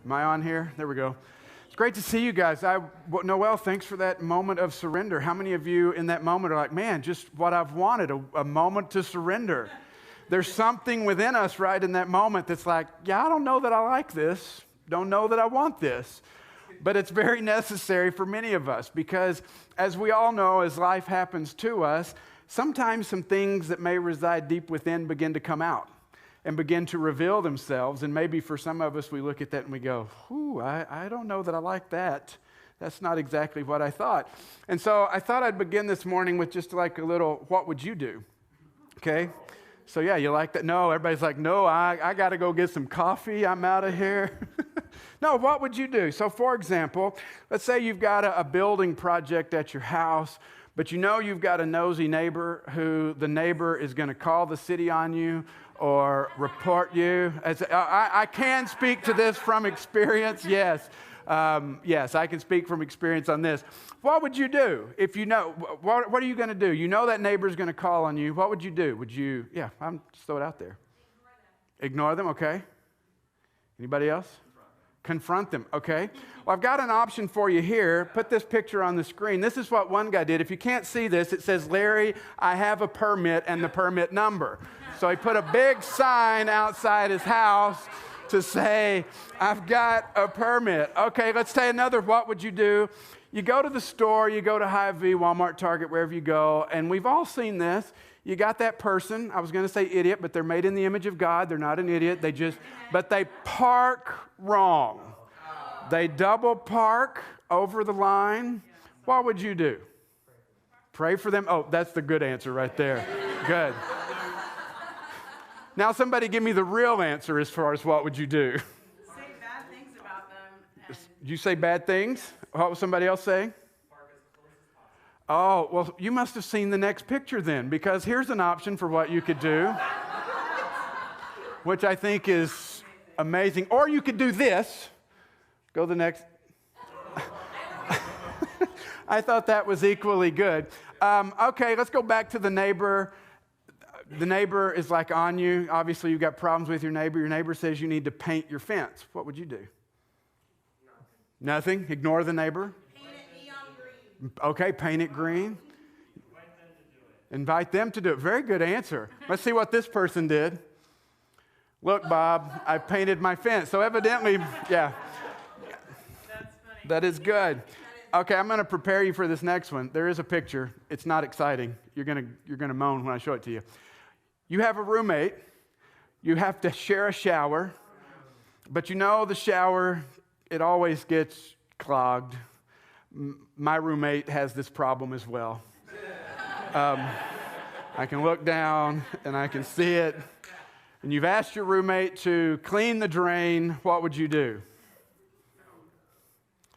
Am I on here? There we go. It's great to see you guys. Noel, thanks for that moment of surrender. How many of you in that moment are like, man, just what I've wanted, a moment to surrender? There's something within us right in that moment that's like, yeah, I don't know that I like this. Don't know that I want this. But it's very necessary for many of us because as we all know, as life happens to us, sometimes some things that may reside deep within begin to come out and begin to reveal themselves. And maybe for some of us, we look at that and we go, I don't know that I like that. That's not exactly what I thought. And so I thought I'd begin this morning with just like a little, what would you do? Okay? So yeah, you like that? No, everybody's like, no, I got to go get some coffee. I'm out of here. No, what would you do? So for example, let's say you've got a building project at your house, but you know you've got a nosy neighbor who the neighbor is going to call the city on you or report you. I can speak to this from experience, yes. Yes, I can speak from experience on this. What would you do if you know, what are you going to do? You know that neighbor's going to call on you. What would you do? I'm just throw it out there. Ignore them, okay. Anybody else? Confront them, okay. Well, I've got an option for you here. Put this picture on the screen. This is what one guy did. If you can't see this, it says, Larry, I have a permit and the permit number. So he put a big sign outside his house to say, I've got a permit. Okay, let's say another, what would you do? You go to the store, you go to Hy-Vee, Walmart, Target, wherever you go, and we've all seen this. You got that person, I was going to say idiot, but they're made in the image of God. They're not an idiot. But they park wrong. They double park over the line. What would you do? Pray for them? Oh, that's the good answer right there. Good. Now somebody give me the real answer as far as what would you do? Say bad things about them. You say bad things? What was somebody else saying? Oh, well, you must have seen the next picture then, because here's an option for what you could do, which I think is amazing. Or you could do this. Go the next. I thought that was equally good. Okay, let's go back to the neighbor. The neighbor is like on you. Obviously, you've got problems with your neighbor. Your neighbor says you need to paint your fence. What would you do? Nothing? Ignore the neighbor? Okay, paint it green. Invite them to do it. Very good answer. Let's see what this person did. Look, Bob, I painted my fence. So evidently, yeah. That's funny. That is good. Okay, I'm going to prepare you for this next one. There is a picture. It's not exciting. You're going to moan when I show it to you. You have a roommate. You have to share a shower. But you know the shower, it always gets clogged. My roommate has this problem as well. I can look down and I can see it. And you've asked your roommate to clean the drain. What would you do?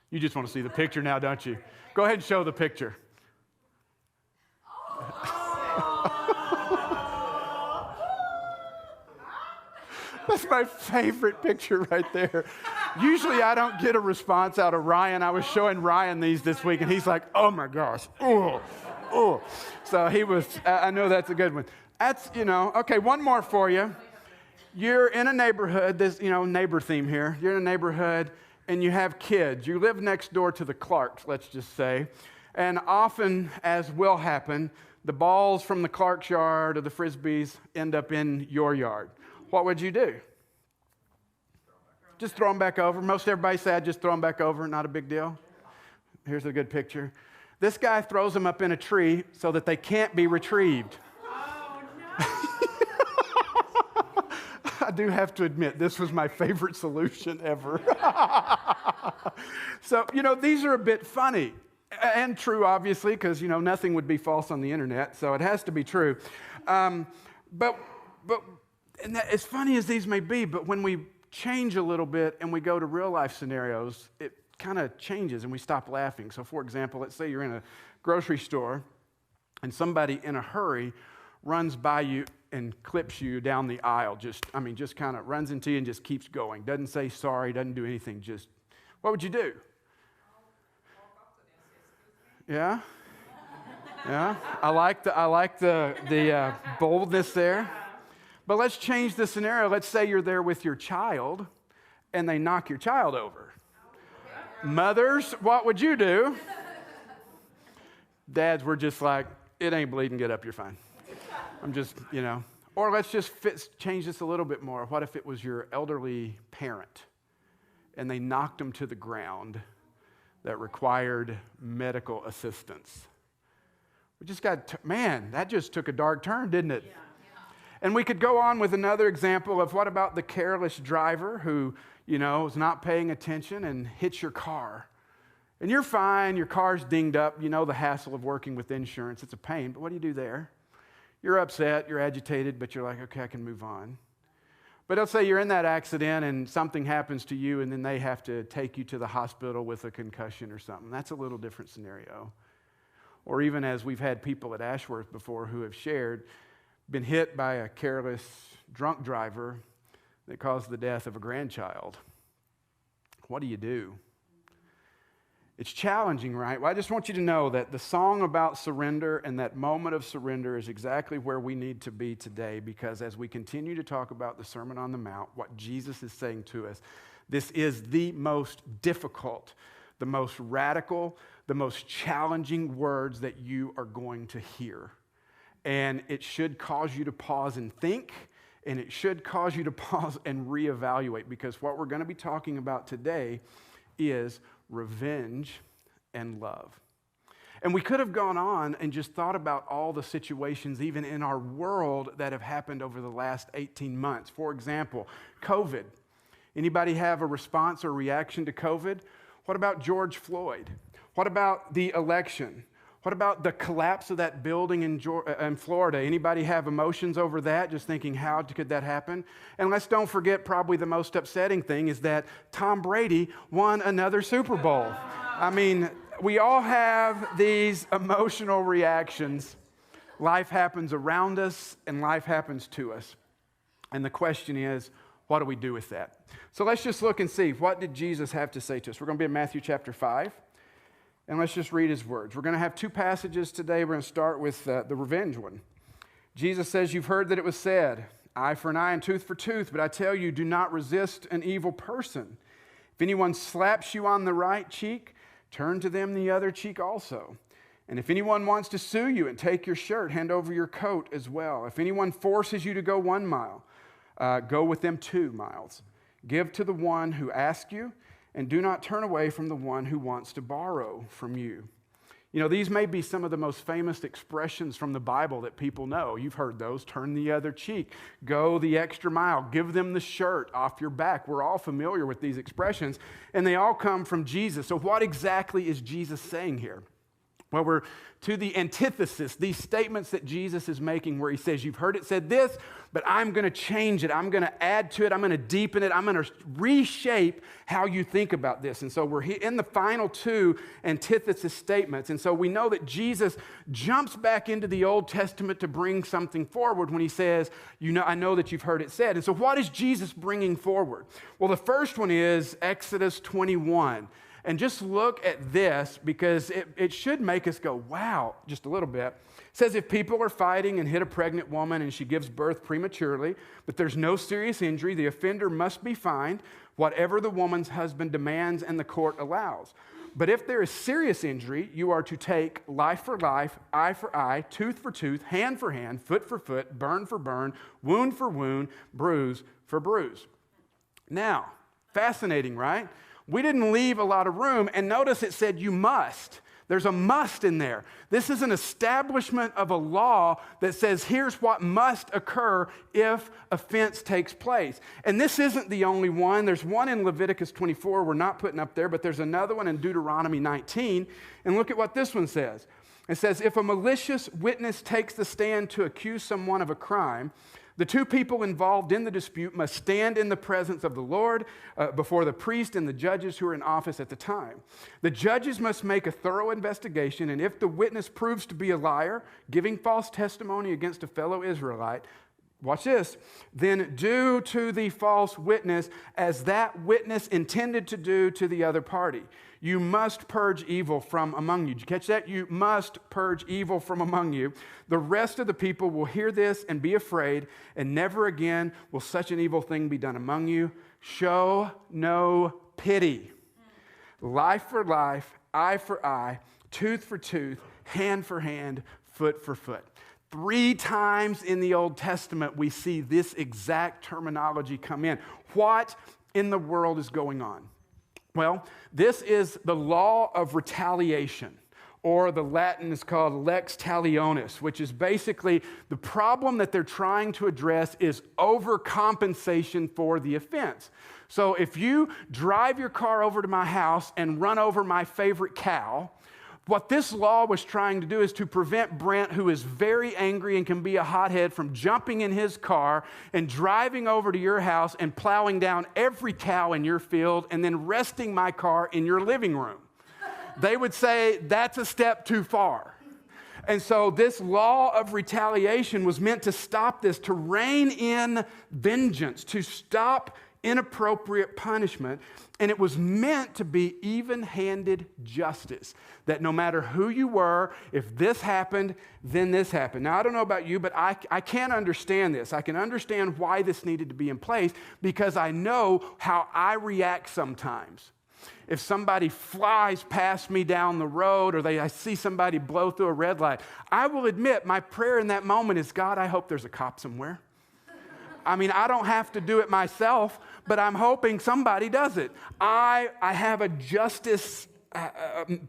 You just want to see the picture now, don't you? Go ahead and show the picture. That's my favorite picture right there. Usually I don't get a response out of Ryan. I was showing Ryan these this week, and he's like, oh, my gosh. Oh. So he was, I know that's a good one. That's, okay, one more for you. You're in a neighborhood, this, neighbor theme here. You're in a neighborhood, and you have kids. You live next door to the Clarks, let's just say. And often, as will happen, the balls from the Clark's yard or the Frisbees end up in your yard. What would you do? Just throw them back over. Most everybody said just throw them back over, not a big deal. Here's a good picture. This guy throws them up in a tree so that they can't be retrieved. Oh, no. I do have to admit, this was my favorite solution ever. So, these are a bit funny and true, obviously, because, nothing would be false on the internet, so it has to be true. But as funny as these may be, but when we change a little bit and we go to real life scenarios, it kind of changes and we stop laughing. So for example, let's say you're in a grocery store and somebody in a hurry runs by you and clips you down the aisle. Just kind of runs into you and just keeps going. Doesn't say sorry, doesn't do anything. Just, what would you do? Yeah? Yeah? I like the boldness there. But let's change the scenario. Let's say you're there with your child and they knock your child over. Mothers, what would you do? Dads were just like, it ain't bleeding, get up, you're fine. I'm just, Or let's just change this a little bit more. What if it was your elderly parent and they knocked them to the ground that required medical assistance? We just that just took a dark turn, didn't it? Yeah. And we could go on with another example of what about the careless driver who, is not paying attention and hits your car. And you're fine, your car's dinged up, the hassle of working with insurance, it's a pain, but what do you do there? You're upset, you're agitated, but you're like, okay, I can move on. But let's say you're in that accident and something happens to you and then they have to take you to the hospital with a concussion or something. That's a little different scenario. Or even as we've had people at Ashworth before who have shared, been hit by a careless drunk driver that caused the death of a grandchild. What do you do? It's challenging, right? Well, I just want you to know that the song about surrender and that moment of surrender is exactly where we need to be today, because as we continue to talk about the Sermon on the Mount, what Jesus is saying to us, this is the most difficult, the most radical, the most challenging words that you are going to hear. And it should cause you to pause and think, and it should cause you to pause and reevaluate, because what we're going to be talking about today is revenge and love. And we could have gone on and just thought about all the situations, even in our world, that have happened over the last 18 months. For example, COVID. Anybody have a response or reaction to COVID? What about George Floyd? What about the election? What about the collapse of that building in Florida? Anybody have emotions over that? Just thinking, how could that happen? And let's don't forget, probably the most upsetting thing is that Tom Brady won another Super Bowl. I mean, we all have these emotional reactions. Life happens around us and life happens to us. And the question is, what do we do with that? So let's just look and see, what did Jesus have to say to us? We're going to be in Matthew chapter 5. And let's just read his words. We're going to have two passages today. We're going to start with the revenge one. Jesus says, you've heard that it was said, eye for an eye and tooth for tooth, but I tell you, do not resist an evil person. If anyone slaps you on the right cheek, turn to them the other cheek also. And if anyone wants to sue you and take your shirt, hand over your coat as well. If anyone forces you to go 1 mile, go with them 2 miles. Give to the one who asks you, and do not turn away from the one who wants to borrow from you. These may be some of the most famous expressions from the Bible that people know. You've heard those. Turn the other cheek. Go the extra mile. Give them the shirt off your back. We're all familiar with these expressions, and they all come from Jesus. So what exactly is Jesus saying here? Well, we're to the antithesis, these statements that Jesus is making where he says, you've heard it said this, but I'm going to change it. I'm going to add to it. I'm going to deepen it. I'm going to reshape how you think about this. And so we're in the final two antithesis statements. And so we know that Jesus jumps back into the Old Testament to bring something forward when he says, I know that you've heard it said. And so what is Jesus bringing forward? Well, the first one is Exodus 21. And just look at this, because it should make us go, wow, just a little bit. It says, if people are fighting and hit a pregnant woman and she gives birth prematurely, but there's no serious injury, the offender must be fined whatever the woman's husband demands and the court allows. But if there is serious injury, you are to take life for life, eye for eye, tooth for tooth, hand for hand, foot for foot, burn for burn, wound for wound, bruise for bruise. Now, fascinating, right? We didn't leave a lot of room, and notice it said you must. There's a must in there. This is an establishment of a law that says here's what must occur if offense takes place. And this isn't the only one. There's one in Leviticus 24 we're not putting up there, but there's another one in Deuteronomy 19. And look at what this one says. It says, if a malicious witness takes the stand to accuse someone of a crime, the two people involved in the dispute must stand in the presence of the Lord before the priest and the judges who are in office at the time. The judges must make a thorough investigation, and if the witness proves to be a liar, giving false testimony against a fellow Israelite, watch this, then do to the false witness as that witness intended to do to the other party. You must purge evil from among you. Did you catch that? You must purge evil from among you. The rest of the people will hear this and be afraid, and never again will such an evil thing be done among you. Show no pity. Life for life, eye for eye, tooth for tooth, hand for hand, foot for foot. 3 times in the Old Testament, we see this exact terminology come in. What in the world is going on? Well, this is the law of retaliation, or the Latin is called lex talionis, which is basically the problem that they're trying to address is overcompensation for the offense. So if you drive your car over to my house and run over my favorite cow, what this law was trying to do is to prevent Brent, who is very angry and can be a hothead, from jumping in his car and driving over to your house and plowing down every cow in your field and then resting my car in your living room. They would say that's a step too far. And so this law of retaliation was meant to stop this, to rein in vengeance, to stop inappropriate punishment, and it was meant to be even-handed justice, that no matter who you were, if this happened, then this happened. Now, I don't know about you, but I can't understand this. I can understand why this needed to be in place because I know how I react sometimes. If somebody flies past me down the road or I see somebody blow through a red light, I will admit my prayer in that moment is, God, I hope there's a cop somewhere. I mean, I don't have to do it myself, but I'm hoping somebody does it. I have a justice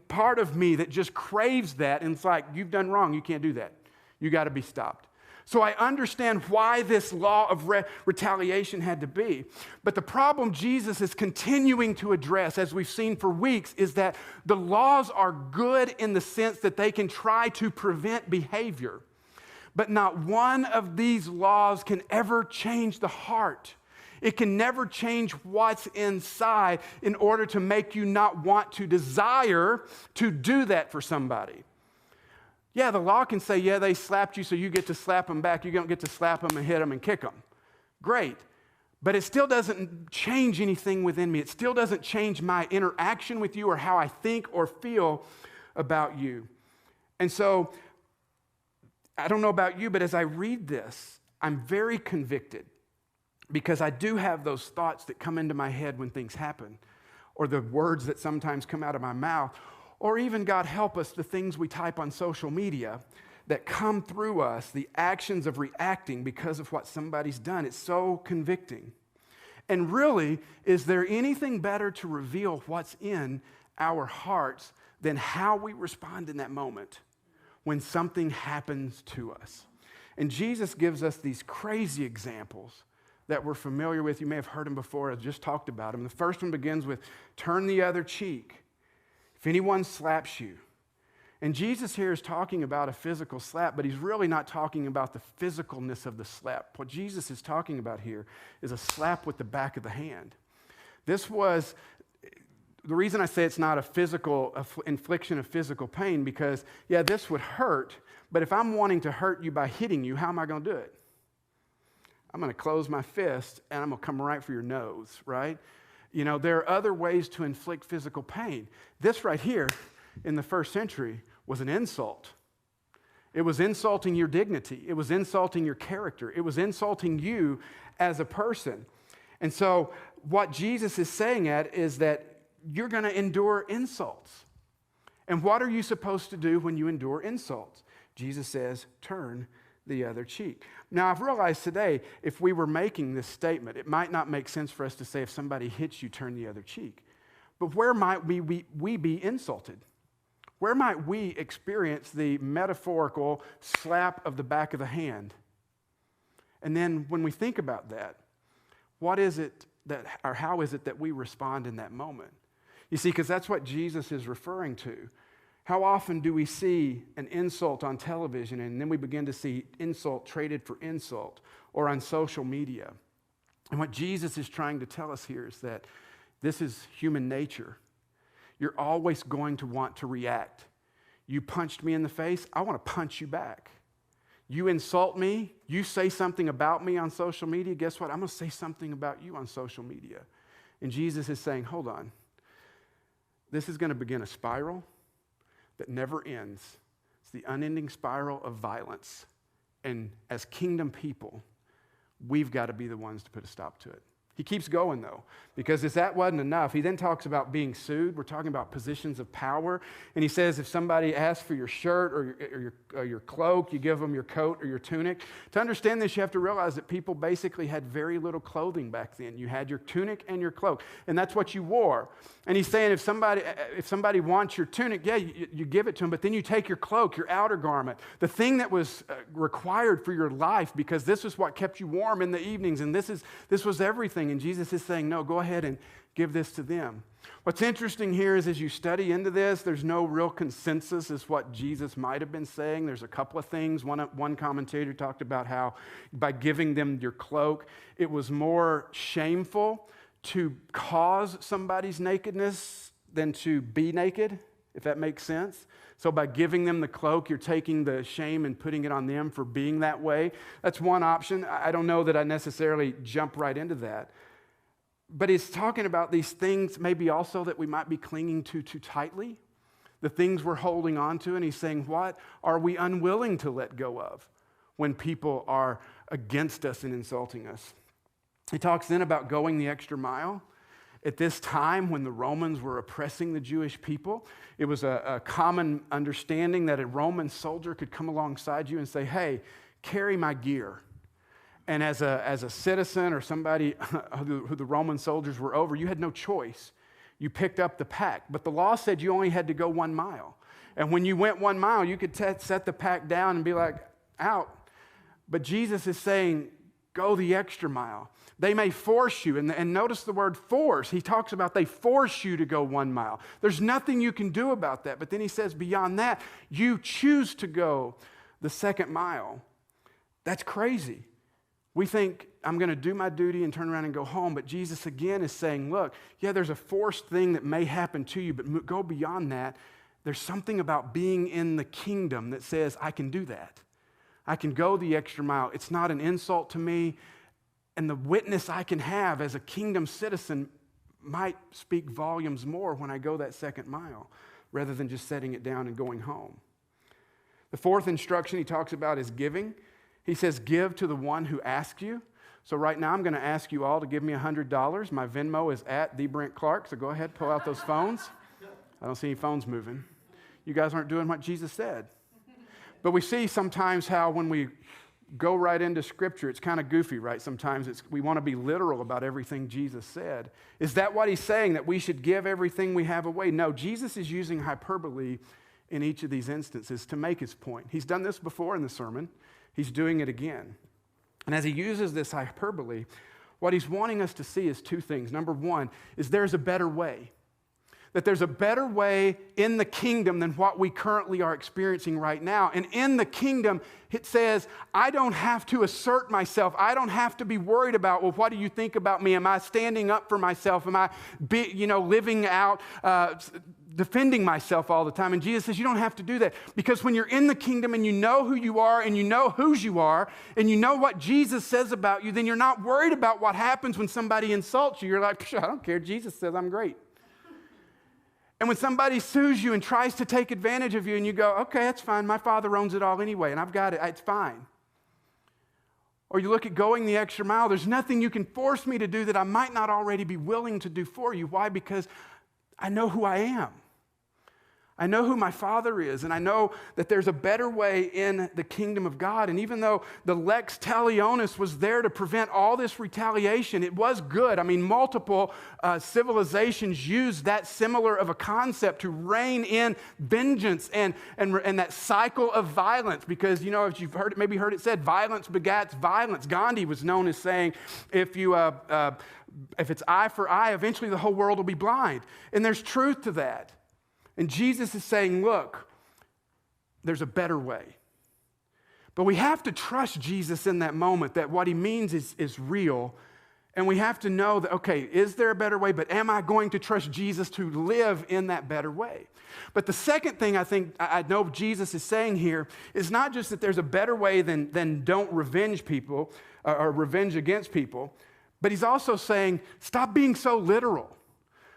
part of me that just craves that, and it's like, you've done wrong. You can't do that. You got to be stopped. So I understand why this law of retaliation had to be. But the problem Jesus is continuing to address, as we've seen for weeks, is that the laws are good in the sense that they can try to prevent behavior. But not one of these laws can ever change the heart. It can never change what's inside in order to make you not want to desire to do that for somebody. Yeah, the law can say, yeah, they slapped you, so you get to slap them back. You don't get to slap them and hit them and kick them. Great. But it still doesn't change anything within me. It still doesn't change my interaction with you or how I think or feel about you. And so, I don't know about you, but as I read this, I'm very convicted because I do have those thoughts that come into my head when things happen, or the words that sometimes come out of my mouth, or even, God help us, the things we type on social media that come through us, the actions of reacting because of what somebody's done. It's so convicting. And really, is there anything better to reveal what's in our hearts than how we respond in that moment when something happens to us? And Jesus gives us these crazy examples that we're familiar with. You may have heard them before. I just talked about them. The first one begins with, turn the other cheek if anyone slaps you. And Jesus here is talking about a physical slap, but he's really not talking about the physicalness of the slap. What Jesus is talking about here is a slap with the back of the hand. This was, the reason I say it's not a physical infliction of physical pain, because, yeah, this would hurt, but if I'm wanting to hurt you by hitting you, how am I going to do it? I'm going to close my fist, and I'm going to come right for your nose, right? You know, there are other ways to inflict physical pain. This right here in the first century was an insult. It was insulting your dignity. It was insulting your character. It was insulting you as a person. And so what Jesus is saying is that you're going to endure insults. And what are you supposed to do when you endure insults? Jesus says, turn the other cheek. Now, I've realized today, if we were making this statement, it might not make sense for us to say, if somebody hits you, turn the other cheek. But where might we be insulted? Where might we experience the metaphorical slap of the back of the hand? And then when we think about that, what is it that, or how is it that we respond in that moment? You see, because that's what Jesus is referring to. How often do we see an insult on television and then we begin to see insult traded for insult, or on social media? And what Jesus is trying to tell us here is that this is human nature. You're always going to want to react. You punched me in the face, I want to punch you back. You insult me, you say something about me on social media, guess what? I'm going to say something about you on social media. And Jesus is saying, hold on. This is going to begin a spiral that never ends. It's the unending spiral of violence. And as kingdom people, we've got to be the ones to put a stop to it. He keeps going, though, because if that wasn't enough, he then talks about being sued. We're talking about positions of power. And he says if somebody asks for your shirt or your cloak, you give them your coat or your tunic. To understand this, you have to realize that people basically had very little clothing back then. You had your tunic and your cloak, and that's what you wore. And he's saying if somebody wants your tunic, yeah, you give it to them, but then you take your cloak, your outer garment, the thing that was required for your life, because this is what kept you warm in the evenings, and this was everything. And Jesus is saying, no, go ahead and give this to them. What's interesting here is as you study into this, there's no real consensus as what Jesus might have been saying. There's a couple of things. One commentator talked about how by giving them your cloak, it was more shameful to cause somebody's nakedness than to be naked, if that makes sense. So by giving them the cloak, you're taking the shame and putting it on them for being that way. That's one option. I don't know that I necessarily jump right into that. But he's talking about these things maybe also that we might be clinging to too tightly, the things we're holding on to. And he's saying, what are we unwilling to let go of when people are against us and insulting us? He talks then about going the extra mile. At this time, when the Romans were oppressing the Jewish people, it was a common understanding that a Roman soldier could come alongside you and say, hey, carry my gear. And as a citizen or somebody who the Roman soldiers were over, you had no choice. You picked up the pack. But the law said you only had to go 1 mile. And when you went 1 mile, you could set the pack down and be like, out. But Jesus is saying, go the extra mile. They may force you. And notice the word force. He talks about they force you to go 1 mile. There's nothing you can do about that. But then he says beyond that, you choose to go the 2nd mile. That's crazy. We think, I'm going to do my duty and turn around and go home. But Jesus, again, is saying, look, yeah, there's a forced thing that may happen to you, but go beyond that. There's something about being in the kingdom that says, I can do that. I can go the extra mile. It's not an insult to me. And the witness I can have as a kingdom citizen might speak volumes more when I go that 2nd mile, rather than just setting it down and going home. The 4th instruction he talks about is giving. He says, give to the one who asks you. So right now I'm going to ask you all to give me $100. My Venmo is at the Brent Clark, so go ahead, pull out those phones. I don't see any phones moving. You guys aren't doing what Jesus said. But we see sometimes how when we go right into Scripture, it's kind of goofy, right? Sometimes we want to be literal about everything Jesus said. Is that what he's saying, that we should give everything we have away? No, Jesus is using hyperbole in each of these instances to make his point. He's done this before in the sermon. He's doing it again. And as he uses this hyperbole, what he's wanting us to see is 2 things. Number 1 is there's a better way. That there's a better way in the kingdom than what we currently are experiencing right now. And in the kingdom, it says, I don't have to assert myself. I don't have to be worried about, well, what do you think about me? Am I standing up for myself? Am I living out, defending myself all the time? And Jesus says, you don't have to do that. Because when you're in the kingdom and you know who you are and you know whose you are and you know what Jesus says about you, then you're not worried about what happens when somebody insults you. You're like, I don't care. Jesus says I'm great. And when somebody sues you and tries to take advantage of you and you go, okay, that's fine. My Father owns it all anyway, and I've got it. It's fine. Or you look at going the extra mile. There's nothing you can force me to do that I might not already be willing to do for you. Why? Because I know who I am. I know who my Father is, and I know that there's a better way in the kingdom of God. And even though the lex talionis was there to prevent all this retaliation, it was good. I mean, multiple civilizations used that similar of a concept to rein in vengeance and that cycle of violence. Because, if you've maybe heard it said, violence begats violence. Gandhi was known as saying, if it's eye for eye, eventually the whole world will be blind. And there's truth to that. And Jesus is saying, look, there's a better way. But we have to trust Jesus in that moment, that what he means is real. And we have to know that, okay, is there a better way? But am I going to trust Jesus to live in that better way? But the second thing I know Jesus is saying here is not just that there's a better way than don't revenge people or revenge against people, but he's also saying, stop being so literal.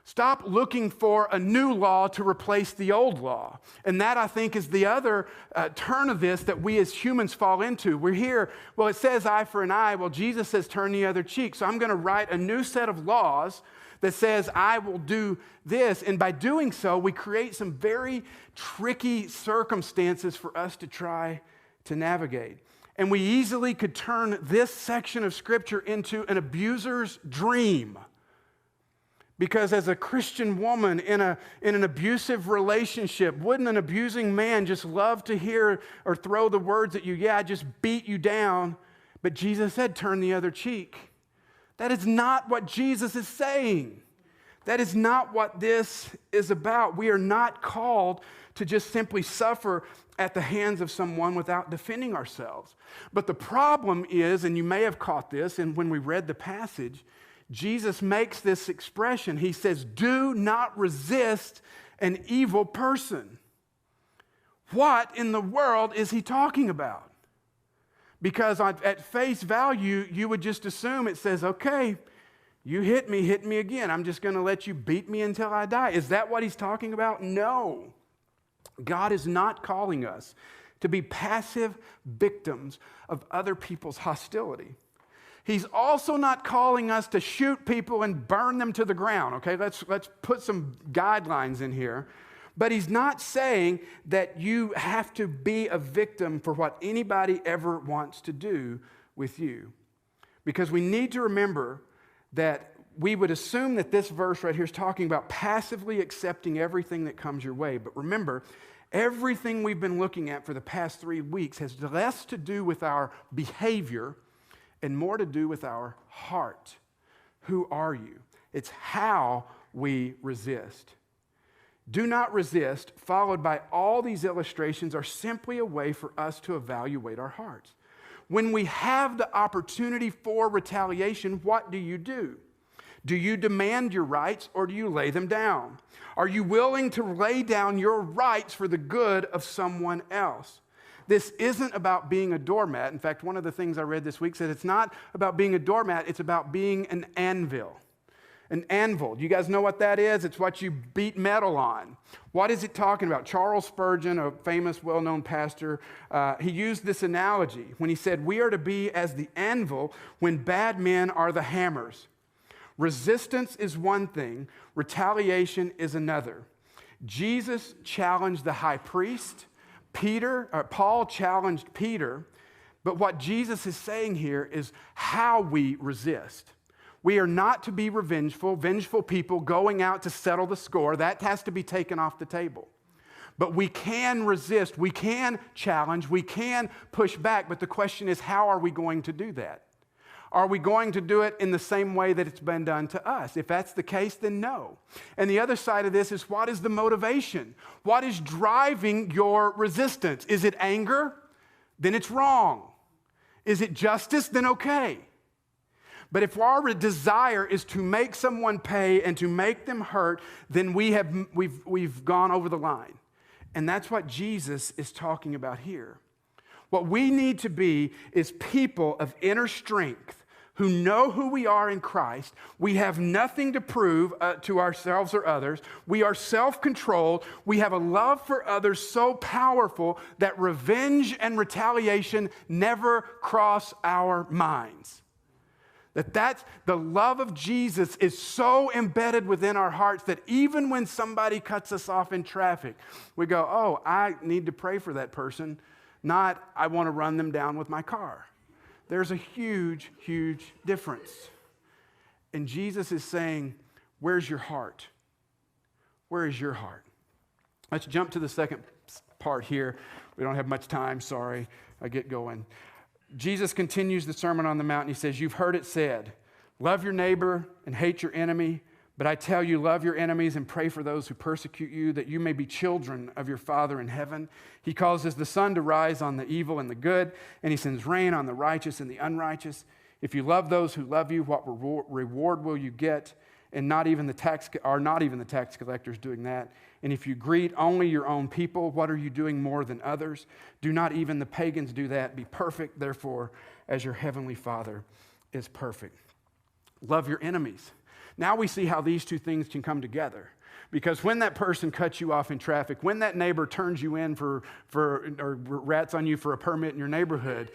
Stop looking for a new law to replace the old law. And that, I think, is the other turn of this that we as humans fall into. We're here, well, it says eye for an eye. Well, Jesus says turn the other cheek. So I'm going to write a new set of laws that says I will do this. And by doing so, we create some very tricky circumstances for us to try to navigate. And we easily could turn this section of Scripture into an abuser's dream. Because as a Christian woman in an abusive relationship, wouldn't an abusing man just love to hear or throw the words at you, yeah, I just beat you down, but Jesus said turn the other cheek. That is not what Jesus is saying. That is not what this is about. We are not called to just simply suffer at the hands of someone without defending ourselves. But the problem is, and you may have caught this, and when we read the passage, Jesus makes this expression. He says, do not resist an evil person. What in the world is he talking about? Because at face value, you would just assume it says, okay, you hit me again. I'm just going to let you beat me until I die. Is that what he's talking about? No. God is not calling us to be passive victims of other people's hostility. He's also not calling us to shoot people and burn them to the ground, okay? Let's put some guidelines in here. But he's not saying that you have to be a victim for what anybody ever wants to do with you. Because we need to remember that we would assume that this verse right here is talking about passively accepting everything that comes your way. But remember, everything we've been looking at for the past 3 weeks has less to do with our behavior and more to do with our heart. Who are you? It's how we resist. Do not resist, followed by all these illustrations, are simply a way for us to evaluate our hearts. When we have the opportunity for retaliation, what do? Do you demand your rights or do you lay them down? Are you willing to lay down your rights for the good of someone else? This isn't about being a doormat. In fact, one of the things I read this week said it's not about being a doormat, it's about being an anvil. An anvil. Do you guys know what that is? It's what you beat metal on. What is it talking about? Charles Spurgeon, a famous, well-known pastor, he used this analogy when he said, we are to be as the anvil when bad men are the hammers. Resistance is one thing, retaliation is another. Jesus challenged the high priest. Paul challenged Peter, but what Jesus is saying here is how we resist. We are not to be vengeful people going out to settle the score. That has to be taken off the table. But we can resist, we can challenge, we can push back, but the question is, how are we going to do that? Are we going to do it in the same way that it's been done to us? If that's the case, then no. And the other side of this is, what is the motivation? What is driving your resistance? Is it anger? Then it's wrong. Is it justice? Then okay. But if our desire is to make someone pay and to make them hurt, then we've gone over the line. And that's what Jesus is talking about here. What we need to be is people of inner strength who know who we are in Christ. We have nothing to prove to ourselves or others. We are self-controlled. We have a love for others so powerful that revenge and retaliation never cross our minds. That's the love of Jesus is so embedded within our hearts that even when somebody cuts us off in traffic, we go, oh, I need to pray for that person. Not, I want to run them down with my car. There's a huge, huge difference. And Jesus is saying, where's your heart? Where is your heart? Let's jump to the second part here. We don't have much time, sorry. I get going. Jesus continues the Sermon on the Mount, and he says, you've heard it said, love your neighbor and hate your enemy. But I tell you, love your enemies and pray for those who persecute you, that you may be children of your Father in heaven. He causes the sun to rise on the evil and the good, and he sends rain on the righteous and the unrighteous. If you love those who love you, what reward will you get? And not even the tax collectors doing that. And if you greet only your own people, what are you doing more than others? Do not even the pagans do that. Be perfect, therefore, as your heavenly Father is perfect. Love your enemies. Now we see how these two things can come together. Because when that person cuts you off in traffic, when that neighbor turns you in or rats on you for a permit in your neighborhood,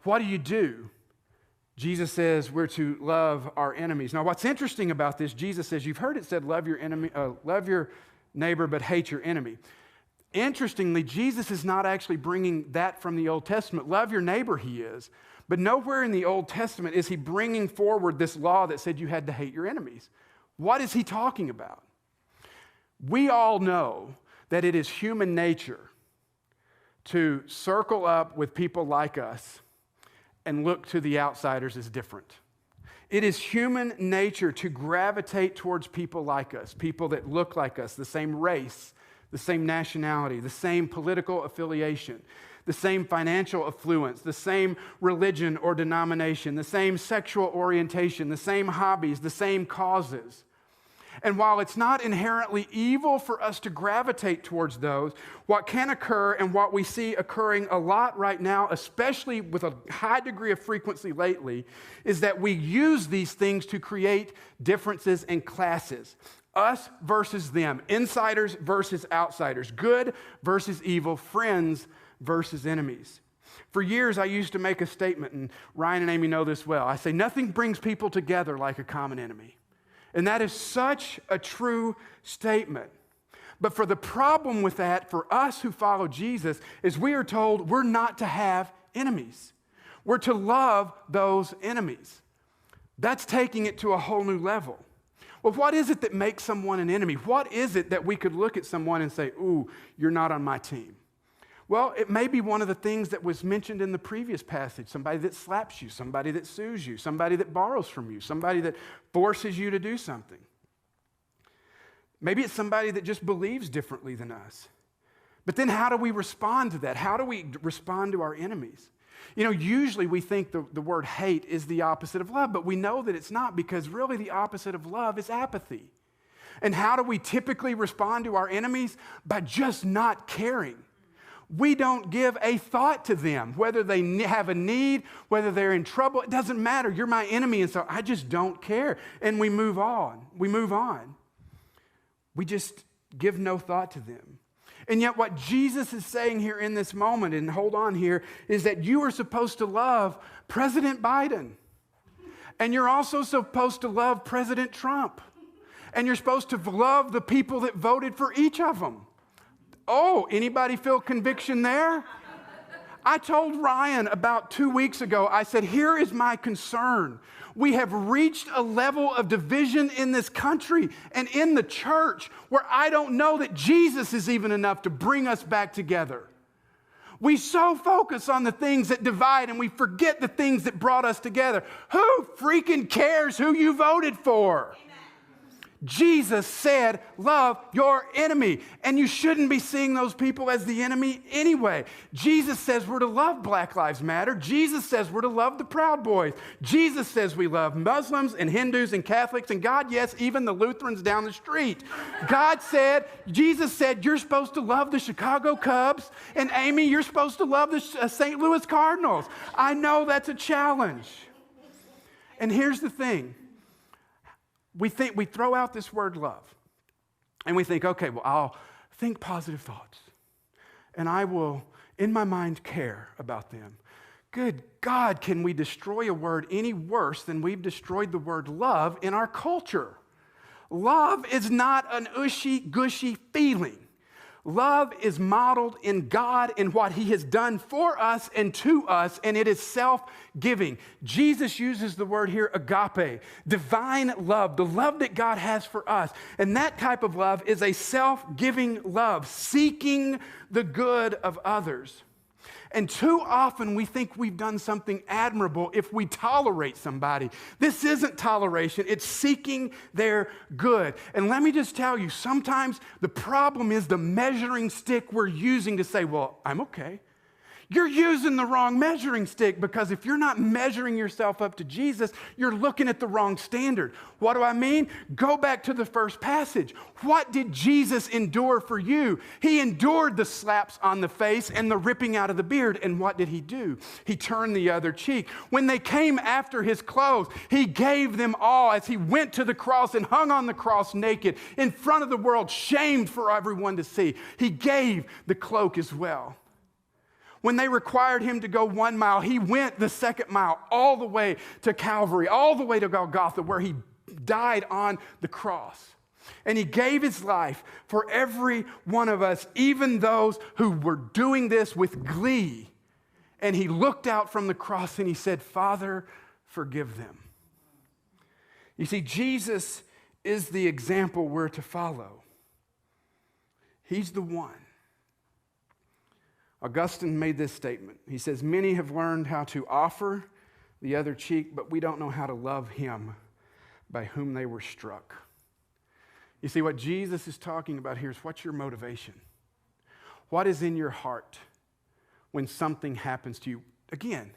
what do? Jesus says we're to love our enemies. Now, what's interesting about this, Jesus says, you've heard it said, love your neighbor, but hate your enemy. Interestingly, Jesus is not actually bringing that from the Old Testament. Love your neighbor, he is. But nowhere in the Old Testament is he bringing forward this law that said you had to hate your enemies. What is he talking about? We all know that it is human nature to circle up with people like us and look to the outsiders as different. It is human nature to gravitate towards people like us, people that look like us, the same race, the same nationality, the same political affiliation, the same financial affluence, the same religion or denomination, the same sexual orientation, the same hobbies, the same causes. And while it's not inherently evil for us to gravitate towards those, what can occur and what we see occurring a lot right now, especially with a high degree of frequency lately, is that we use these things to create differences in classes. Us versus them, insiders versus outsiders, good versus evil, friends versus enemies. For years, I used to make a statement, and Ryan and Amy know this well. I say, nothing brings people together like a common enemy. And that is such a true statement. But for the problem with that, for us who follow Jesus, is we are told we're not to have enemies. We're to love those enemies. That's taking it to a whole new level. Well, what is it that makes someone an enemy? What is it that we could look at someone and say, ooh, you're not on my team? Well, it may be one of the things that was mentioned in the previous passage, somebody that slaps you, somebody that sues you, somebody that borrows from you, somebody that forces you to do something. Maybe it's somebody that just believes differently than us. But then how do we respond to that? How do we respond to our enemies? Usually we think the word hate is the opposite of love, but we know that it's not, because really the opposite of love is apathy. And how do we typically respond to our enemies? By just not caring. We don't give a thought to them, whether they have a need, whether they're in trouble. It doesn't matter. You're my enemy, and so I just don't care. And we move on. We just give no thought to them. And yet what Jesus is saying here in this moment, and hold on here, is that you are supposed to love President Biden. And you're also supposed to love President Trump. And you're supposed to love the people that voted for each of them. Oh, anybody feel conviction there? I told Ryan about 2 weeks ago, I said, here is my concern. We have reached a level of division in this country and in the church where I don't know that Jesus is even enough to bring us back together. We so focus on the things that divide and we forget the things that brought us together. Who freaking cares who you voted for? Jesus said, love your enemy. And you shouldn't be seeing those people as the enemy anyway. Jesus says we're to love Black Lives Matter. Jesus says we're to love the Proud Boys. Jesus says we love Muslims and Hindus and Catholics and God, yes, even the Lutherans down the street. Jesus said you're supposed to love the Chicago Cubs. And Amy, you're supposed to love the St. Louis Cardinals. I know that's a challenge. And here's the thing. We throw out this word love, and we think, okay, well, I'll think positive thoughts, and I will, in my mind, care about them. Good God, can we destroy a word any worse than we've destroyed the word love in our culture? Love is not an ushy-gushy feeling. Love is modeled in God and what He has done for us and to us, and it is self-giving. Jesus uses the word here, agape, divine love, the love that God has for us. And that type of love is a self-giving love, seeking the good of others. And too often we think we've done something admirable if we tolerate somebody. This isn't toleration, it's seeking their good. And let me just tell you, sometimes the problem is the measuring stick we're using to say, well, I'm okay. You're using the wrong measuring stick, because if you're not measuring yourself up to Jesus, you're looking at the wrong standard. What do I mean? Go back to the first passage. What did Jesus endure for you? He endured the slaps on the face and the ripping out of the beard. And what did he do? He turned the other cheek. When they came after his clothes, he gave them all as he went to the cross and hung on the cross naked in front of the world, shamed for everyone to see. He gave the cloak as well. When they required him to go 1 mile, he went the second mile all the way to Calvary, all the way to Golgotha, where he died on the cross. And he gave his life for every one of us, even those who were doing this with glee. And he looked out from the cross and he said, Father, forgive them. You see, Jesus is the example we're to follow. He's the one. Augustine made this statement. He says, many have learned how to offer the other cheek, but we don't know how to love him by whom they were struck. You see, what Jesus is talking about here is, what's your motivation? What is in your heart when something happens to you? Again,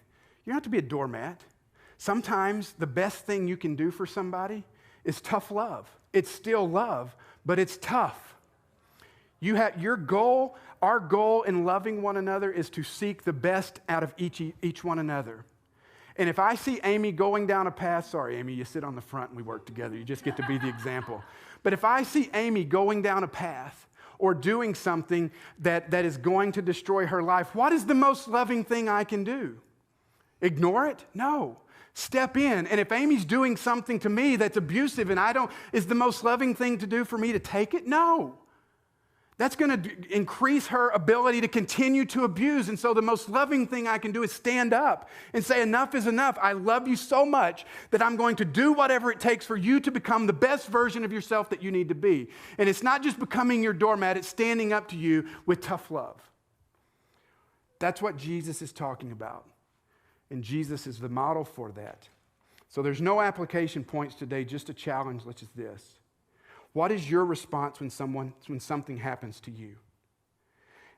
you don't have to be a doormat. Sometimes the best thing you can do for somebody is tough love. It's still love, but it's tough. You have your goal. Our goal in loving one another is to seek the best out of each one another. And if I see Amy going down a path, sorry, Amy, you sit on the front and we work together. You just get to be the example. But if I see Amy going down a path or doing something that is going to destroy her life, what is the most loving thing I can do? Ignore it? No. Step in. And if Amy's doing something to me that's abusive and is the most loving thing to do for me to take it? No. That's going to increase her ability to continue to abuse. And so the most loving thing I can do is stand up and say, enough is enough. I love you so much that I'm going to do whatever it takes for you to become the best version of yourself that you need to be. And it's not just becoming your doormat, it's standing up to you with tough love. That's what Jesus is talking about. And Jesus is the model for that. So there's no application points today, just a challenge, which is this. What is your response when something happens to you?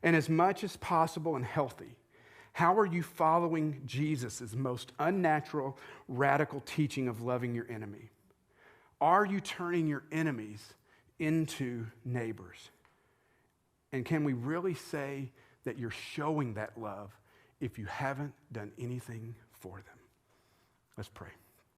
And as much as possible and healthy, how are you following Jesus' most unnatural, radical teaching of loving your enemy? Are you turning your enemies into neighbors? And can we really say that you're showing that love if you haven't done anything for them? Let's pray.